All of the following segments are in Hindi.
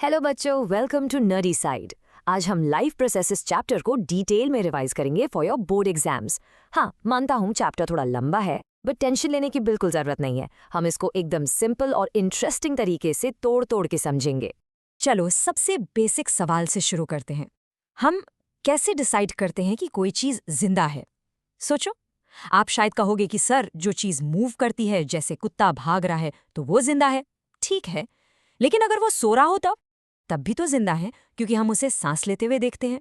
हेलो बच्चों, वेलकम टू नर्डी साइड। आज हम लाइफ प्रोसेसेस चैप्टर को डिटेल में रिवाइज करेंगे फॉर योर बोर्ड एग्जाम्स। हाँ, मानता हूँ चैप्टर थोड़ा लंबा है, बट टेंशन लेने की बिल्कुल जरूरत नहीं है। हम इसको एकदम सिंपल और इंटरेस्टिंग तरीके से तोड़ तोड़ के समझेंगे। चलो सबसे बेसिक सवाल से शुरू करते हैं। हम कैसे डिसाइड करते हैं कि कोई चीज जिंदा है? सोचो, आप शायद कहोगे कि सर, जो चीज मूव करती है, जैसे कुत्ता भाग रहा है, तो वो जिंदा है। ठीक है, लेकिन अगर वो सो रहा हो तब भी तो जिंदा है, क्योंकि हम उसे सांस लेते हुए देखते हैं।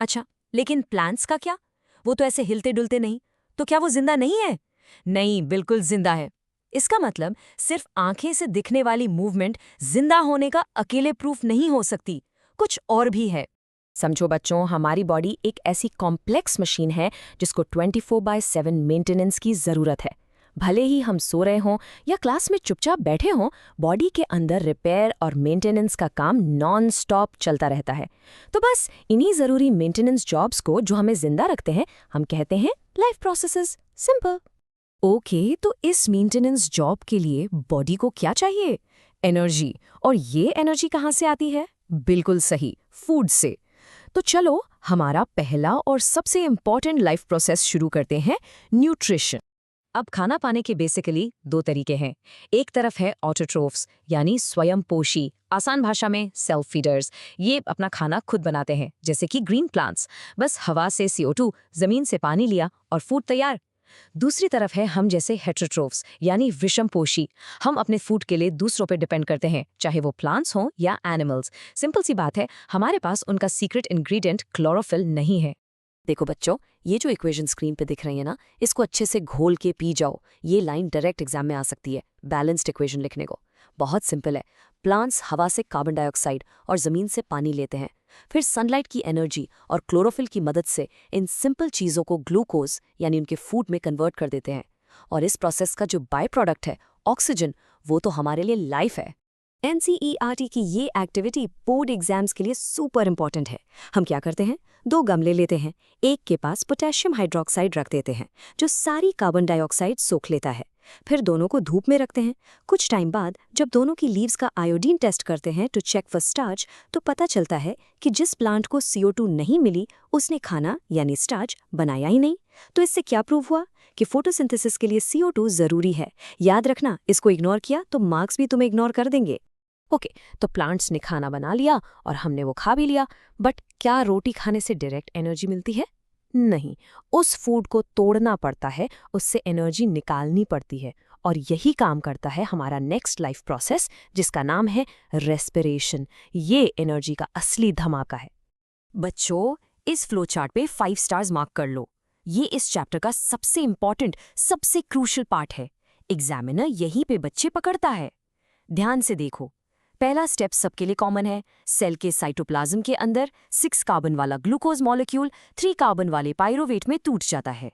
अच्छा, लेकिन प्लांट्स का क्या? वो तो ऐसे हिलते डुलते नहीं, तो क्या वो जिंदा नहीं है? नहीं, बिल्कुल जिंदा है। इसका मतलब सिर्फ आंखें से दिखने वाली मूवमेंट जिंदा होने का अकेले प्रूफ नहीं हो सकती, कुछ और भी है। समझो बच्चों, हमारी बॉडी एक ऐसी कॉम्प्लेक्स मशीन है जिसको 24/7 मेंटेनेंस की जरूरत है। भले ही हम सो रहे हों या क्लास में चुपचाप बैठे हों, बॉडी के अंदर रिपेयर और मेंटेनेंस का काम नॉन स्टॉप चलता रहता है। तो बस इन्हीं जरूरी मेंटेनेंस जॉब्स को जो हमें जिंदा रखते हैं, हम कहते हैं लाइफ प्रोसेसेस। सिंपल। ओके, तो इस मेंटेनेंस जॉब के लिए बॉडी को क्या चाहिए? एनर्जी। और ये एनर्जी कहाँ से आती है? बिल्कुल सही, फूड से। तो चलो हमारा पहला और सबसे इंपॉर्टेंट लाइफ प्रोसेस शुरू करते हैं, न्यूट्रिशन। अब खाना पाने के बेसिकली दो तरीके हैं। एक तरफ है ऑटोट्रोफ्स, यानी स्वयंपोषी, आसान भाषा में सेल्फ फीडर्स। ये अपना खाना खुद बनाते हैं, जैसे कि ग्रीन प्लांट्स। बस हवा से CO2, जमीन से पानी लिया और फूड तैयार। दूसरी तरफ है हम जैसे हेटेरोट्रोफ्स, यानी विषमपोषी। हम अपने फूड के लिए दूसरों पर डिपेंड करते हैं, चाहे वो प्लांट्स हों या एनिमल्स। सिंपल सी बात है, हमारे पास उनका सीक्रेट इंग्रेडिएंट क्लोरोफिल नहीं है। देखो बच्चों, ये जो इक्वेशन स्क्रीन पे दिख रही है ना, इसको अच्छे से घोल के पी जाओ। ये लाइन डायरेक्ट एग्जाम में आ सकती है बैलेंस्ड इक्वेशन लिखने को। बहुत सिंपल है। प्लांट्स हवा से कार्बन डाइऑक्साइड और जमीन से पानी लेते हैं, फिर सनलाइट की एनर्जी और क्लोरोफिल की मदद से इन सिंपल चीज़ों को ग्लूकोज यानी उनके फूड में कन्वर्ट कर देते हैं। और इस प्रोसेस का जो बाय प्रोडक्ट है, ऑक्सीजन, वो तो हमारे लिए लाइफ है। NCERT की ये एक्टिविटी बोर्ड एग्जाम्स के लिए सुपर इंपॉर्टेंट है। हम क्या करते हैं, 2 गमले लेते हैं, एक के पास पोटेशियम हाइड्रोक्साइड रख देते हैं जो सारी कार्बन डाइऑक्साइड सोख लेता है। फिर दोनों को धूप में रखते हैं। कुछ टाइम बाद जब दोनों की लीव्स का आयोडीन टेस्ट करते हैं टू चेक फॉर स्टार्च, तो पता चलता है कि जिस प्लांट को CO2 नहीं मिली, उसने खाना यानी स्टार्च बनाया ही नहीं। तो इससे क्या प्रूव हुआ कि फोटोसिंथेसिस के लिए CO2 जरूरी है। याद रखना, इसको इग्नोर किया तो मार्क्स भी तुम्हें इग्नोर कर देंगे। ओके, तो प्लांट्स ने खाना बना लिया और हमने वो खा भी लिया, बट क्या रोटी खाने से डायरेक्ट एनर्जी मिलती है? नहीं, उस फूड को तोड़ना पड़ता है, उससे एनर्जी निकालनी पड़ती है। और यही काम करता है हमारा नेक्स्ट लाइफ प्रोसेस, जिसका नाम है रेस्पिरेशन। ये एनर्जी का असली धमाका है। बच्चों, इस फ्लो चार्ट पे 5 स्टार्स मार्क कर लो। ये इस चैप्टर का सबसे इंपॉर्टेंट, सबसे क्रूशियल पार्ट है। एग्जामिनर यहीं पे बच्चे पकड़ता है। ध्यान से देखो, पहला स्टेप सबके लिए कॉमन है। सेल के साइटोप्लाज्म के अंदर 6 कार्बन वाला ग्लूकोज मॉलिक्यूल 3 कार्बन वाले पायरोवेट में टूट जाता है।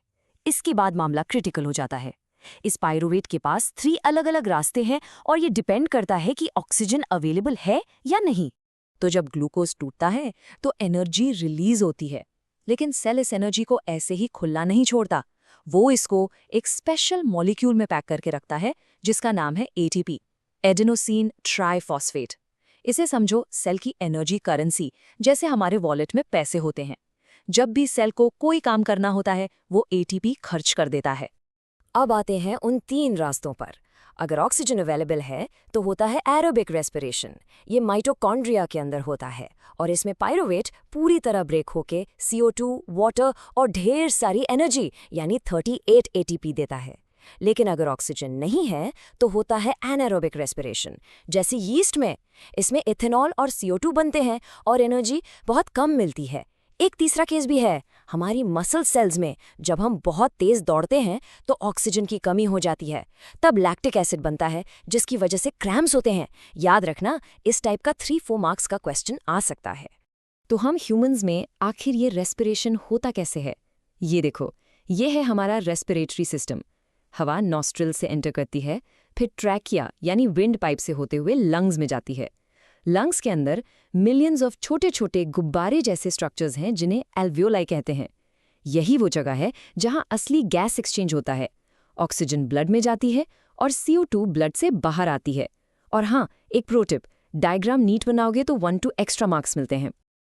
इसके बाद मामला क्रिटिकल हो जाता है। इस पायरोवेट के पास 3 अलग अलग रास्ते हैं और ये डिपेंड करता है कि ऑक्सीजन अवेलेबल है या नहीं। तो जब ग्लूकोज टूटता है तो एनर्जी रिलीज होती है, लेकिन सेल इस एनर्जी को ऐसे ही खुला नहीं छोड़ता। वो इसको एक स्पेशल मॉलिक्यूल में पैक करके रखता है, जिसका नाम है ATP, एडेनोसिन ट्राइफॉस्फेट। इसे समझो सेल की एनर्जी करेंसी, जैसे हमारे वॉलेट में पैसे होते हैं। जब भी सेल को कोई काम करना होता है, वो ATP खर्च कर देता है। अब आते हैं उन 3 रास्तों पर। अगर ऑक्सीजन अवेलेबल है तो होता है एरोबिक रेस्पिरेशन। ये माइटोकॉन्ड्रिया के अंदर होता है और इसमें पायरोवेट पूरी तरह ब्रेक होके CO2, वाटर और ढेर सारी एनर्जी यानी 38 ATP देता है। लेकिन अगर ऑक्सीजन नहीं है तो होता है एनारोबिक रेस्पिरेशन, जैसे यीस्ट में। इसमें इथेनॉल और CO2 बनते हैं और एनर्जी बहुत कम मिलती है। एक तीसरा केस भी है, हमारी मसल सेल्स में। जब हम बहुत तेज दौड़ते हैं तो ऑक्सीजन की कमी हो जाती है, तब लैक्टिक एसिड बनता है, जिसकी वजह से क्रैम्प्स होते हैं। याद रखना, इस टाइप का 3-4 मार्क्स का क्वेश्चन आ सकता है। तो हम ह्यूमंस में आखिर ये रेस्पिरेशन होता कैसे है? ये देखो, ये है हमारा रेस्पिरेटरी सिस्टम। हवा नॉस्ट्रिल से एंटर करती है, फिर ट्रैकिया यानी विंड पाइप से होते हुए लंग्स में जाती है। लंग्स के अंदर मिलियंस ऑफ छोटे छोटे गुब्बारे जैसे स्ट्रक्चर्स हैं, जिन्हें एल्वियोलाई कहते हैं। यही वो जगह है जहां असली गैस एक्सचेंज होता है। ऑक्सीजन ब्लड में जाती है और CO2 ब्लड से बाहर आती है। और हाँ, एक प्रो टिप, डायग्राम नीट बनाओगे तो 1-2 एक्स्ट्रा मार्क्स मिलते हैं।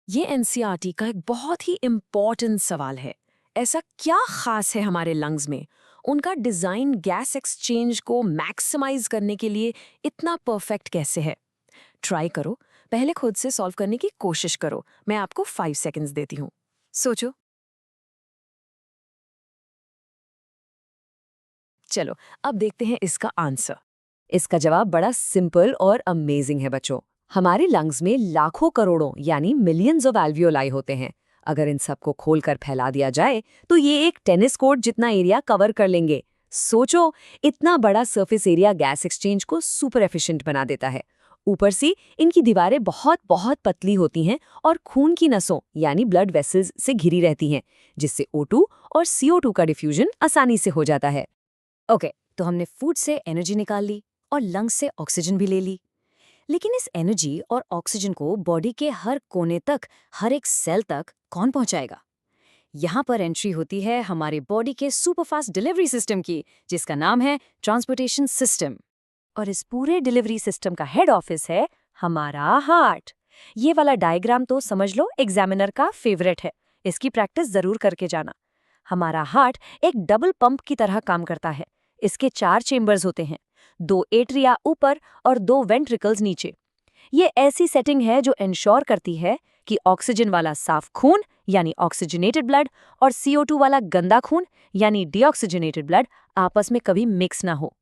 ये एनसीईआरटी का एक बहुत ही इम्पॉर्टेंट सवाल है। ऐसा क्या खास है हमारे लंग्स में? उनका डिजाइन गैस एक्सचेंज को मैक्सिमाइज करने के लिए इतना परफेक्ट कैसे है? ट्राई करो, पहले खुद से सॉल्व करने की कोशिश करो। मैं आपको 5 सेकंड्स देती हूँ, सोचो। चलो अब देखते हैं इसका आंसर। इसका जवाब बड़ा सिंपल और अमेजिंग है बच्चों। हमारे लंग्स में लाखों करोड़ों यानी मिलियंस ऑफ एल्वियोलाई होते हैं। अगर इन सबको खोलकर फैला दिया जाए तो ये एक टेनिस कोर्ट जितना एरिया कवर कर लेंगे। सोचो, इतना बड़ा सरफेस एरिया गैस एक्सचेंज को सुपर एफिशिएंट बना देता है। ऊपर से इनकी दीवारें बहुत बहुत पतली होती हैं और खून की नसों यानी ब्लड वेसल्स से घिरी रहती हैं, जिससे O2 और CO2 का डिफ्यूजन आसानी से हो जाता है। ओके, तो हमने फूड से एनर्जी निकाल ली और लंग्स से ऑक्सीजन भी ले ली। लेकिन इस एनर्जी और ऑक्सीजन को बॉडी के हर कोने तक, हर एक सेल तक कौन पहुंचाएगा? यहाँ पर एंट्री होती है हमारे बॉडी के सुपरफास्ट डिलीवरी सिस्टम की, जिसका नाम है ट्रांसपोर्टेशन सिस्टम। और इस पूरे डिलीवरी सिस्टम का हेड ऑफिस है हमारा हार्ट। ये वाला डायग्राम तो समझ लो एग्जामिनर का फेवरेट है। इसकी प्रैक्टिस जरूर करके जाना। हमारा हार्ट एक डबल पंप की तरह काम करता है। इसके 4 चेंबर्स होते हैं, 2 एट्रिया ऊपर और 2 वेंट्रिकल्स नीचे। ये ऐसी सेटिंग है जो इंश्योर करती है कि ऑक्सीजन वाला साफ खून यानी ऑक्सीजनेटेड ब्लड और CO2 वाला गंदा खून यानी डीऑक्सीजनेटेड ब्लड आपस में कभी मिक्स ना हो।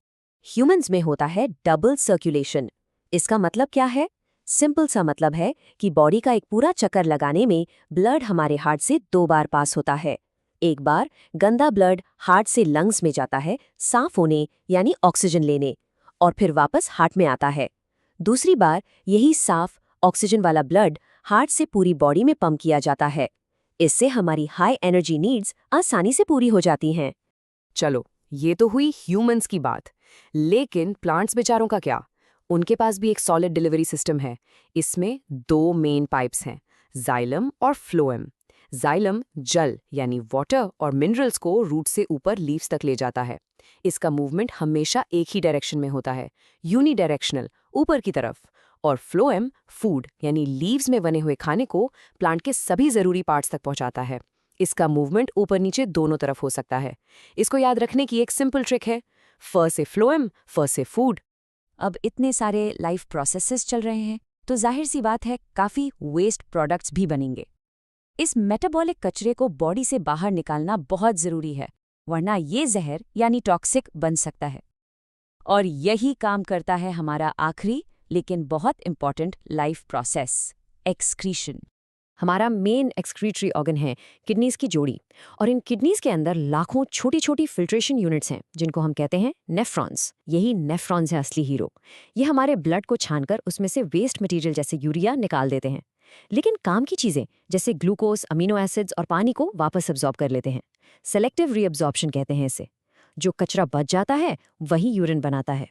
ह्यूमंस में होता है डबल सर्कुलेशन। इसका मतलब क्या है? सिंपल सा मतलब है कि बॉडी का एक पूरा चक्कर लगाने में ब्लड हमारे हार्ट से 2 बार पास होता है। एक बार गंदा ब्लड हार्ट से लंग्स में जाता है साफ होने यानी ऑक्सीजन लेने, और फिर वापस हार्ट में आता है। दूसरी बार यही साफ ऑक्सीजन वाला ब्लड हार्ट से पूरी बॉडी में पंप किया जाता है। इससे हमारी हाई एनर्जी नीड्स आसानी से पूरी हो जाती हैं। चलो, ये तो हुई ह्यूमंस की बात, लेकिन प्लांट्स बेचारों का क्या? उनके पास भी एक सॉलिड डिलीवरी सिस्टम है। इसमें 2 मेन पाइप्स हैं, जाइलम और फ्लोएम। जाइलम जल यानी वाटर और मिनरल्स को रूट से ऊपर लीव्स तक ले जाता है। इसका मूवमेंट हमेशा एक ही डायरेक्शन में होता है, यूनिडायरेक्शनल, ऊपर की तरफ। और फ्लोएम फूड यानी लीव्स में बने हुए खाने को प्लांट के सभी जरूरी पार्ट्स तक पहुंचाता है। इसका मूवमेंट ऊपर नीचे दोनों तरफ हो सकता है। इसको याद रखने की एक सिंपल ट्रिक है, फ से फ्लोएम, फ से फूड। अब इतने सारे लाइफ प्रोसेसेस चल रहे हैं तो जाहिर सी बात है काफ़ी वेस्ट प्रोडक्ट्स भी बनेंगे। इस मेटाबॉलिक कचरे को बॉडी से बाहर निकालना बहुत ज़रूरी है, वरना ये जहर यानी टॉक्सिक बन सकता है। और यही काम करता है हमारा आखिरी लेकिन बहुत इंपॉर्टेंट लाइफ प्रोसेस, एक्सक्रीशन। हमारा मेन एक्सक्रीटरी ऑर्गन है किडनीज की जोड़ी, और इन किडनीज के अंदर लाखों छोटी छोटी फिल्ट्रेशन यूनिट्स हैं जिनको हम कहते हैं नेफ्रॉन्स। यही नेफ्रॉन्स है असली हीरो। ये हमारे ब्लड को छानकर उसमें से वेस्ट मटेरियल जैसे यूरिया निकाल देते हैं, लेकिन काम की चीज़ें जैसे ग्लूकोज, अमीनो एसिड्स और पानी को वापस एब्जॉर्ब कर लेते हैं। सेलेक्टिव रीअब्जॉर्प्शन कहते हैं इसे। जो कचरा बच जाता है वही यूरिन बनाता है।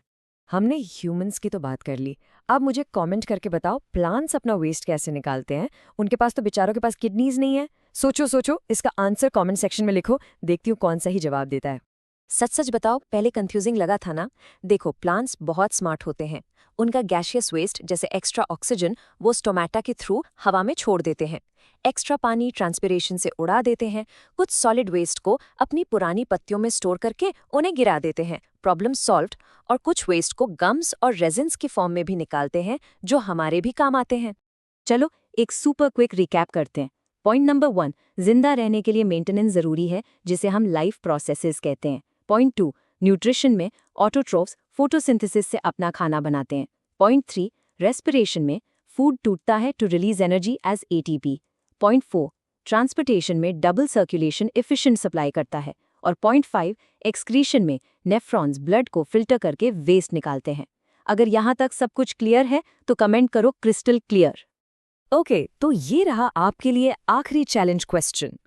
हमने ह्यूमंस की तो बात कर ली, अब मुझे कमेंट करके बताओ प्लांट्स अपना वेस्ट कैसे निकालते हैं? उनके पास तो बेचारों के पास किडनीज नहीं है। सोचो, इसका आंसर कमेंट सेक्शन में लिखो, देखती हूँ कौन सा ही जवाब देता है। सच सच बताओ, पहले कंफ्यूजिंग लगा था ना? देखो, प्लांट्स बहुत स्मार्ट होते हैं। उनका गैशियस वेस्ट जैसे एक्स्ट्रा ऑक्सीजन वो स्टोमेटा के थ्रू हवा में छोड़ देते हैं। एक्स्ट्रा पानी ट्रांसपिरेशन से उड़ा देते हैं। कुछ सॉलिड वेस्ट को अपनी पुरानी पत्तियों में स्टोर करके उन्हें गिरा देते हैं, प्रॉब्लम सॉल्व्ड। और कुछ वेस्ट को गम्स और रेजिन्स की फॉर्म में भी निकालते हैं जो हमारे भी काम आते हैं। चलो एक सुपर क्विक रिकैप करते हैं। पॉइंट नंबर 1, जिंदा रहने के लिए मेंटेनेंस जरूरी है, जिसे हम लाइफ प्रोसेसेस कहते हैं। पॉइंट 2, न्यूट्रिशन में ऑटोट्रोफ्स फोटोसिंथेसिस से अपना खाना बनाते हैं। पॉइंट 3, रेस्पिरेशन में फूड टूटता है to release energy as ATP। Point 4, transportation में डबल सर्कुलेशन एफिशिएंट सप्लाई करता है। और पॉइंट 5, एक्सक्रीशन में नेफ्रॉन्स ब्लड को फिल्टर करके वेस्ट निकालते हैं। अगर यहाँ तक सब कुछ क्लियर है तो कमेंट करो क्रिस्टल क्लियर। ओके, तो ये रहा आपके लिए आखिरी चैलेंज क्वेश्चन।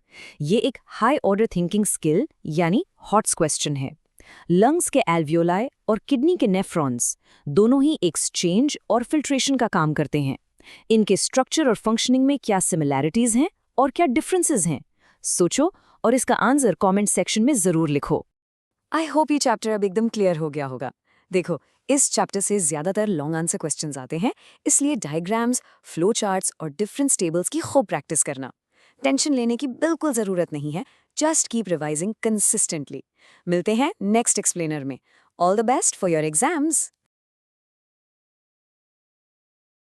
ये एक हाई ऑर्डर थिंकिंग स्किल यानी हॉट्स क्वेश्चन है। लंग्स के एल्वियोलाई और किडनी के नेफ्रॉन्स दोनों ही एक्सचेंज और फिल्ट्रेशन का काम करते हैं। इनके स्ट्रक्चर और फंक्शनिंग में क्या सिमिलैरिटीज हैं और क्या डिफरेंसेस हैं? सोचो और इसका आंसर कमेंट सेक्शन में जरूर लिखो। आई होप ये चैप्टर अब एकदम क्लियर हो गया होगा। देखो, इस चैप्टर से ज्यादातर लॉन्ग आंसर क्वेश्चंस आते हैं, इसलिए डायग्राम्स, फ्लो चार्ट्स और डिफरेंट टेबल्स की खूब प्रैक्टिस करना। टेंशन लेने की बिल्कुल जरूरत नहीं है, जस्ट कीप रिवाइजिंग कंसिस्टेंटली। मिलते हैं नेक्स्ट एक्सप्लेनर में। All the best for your exams.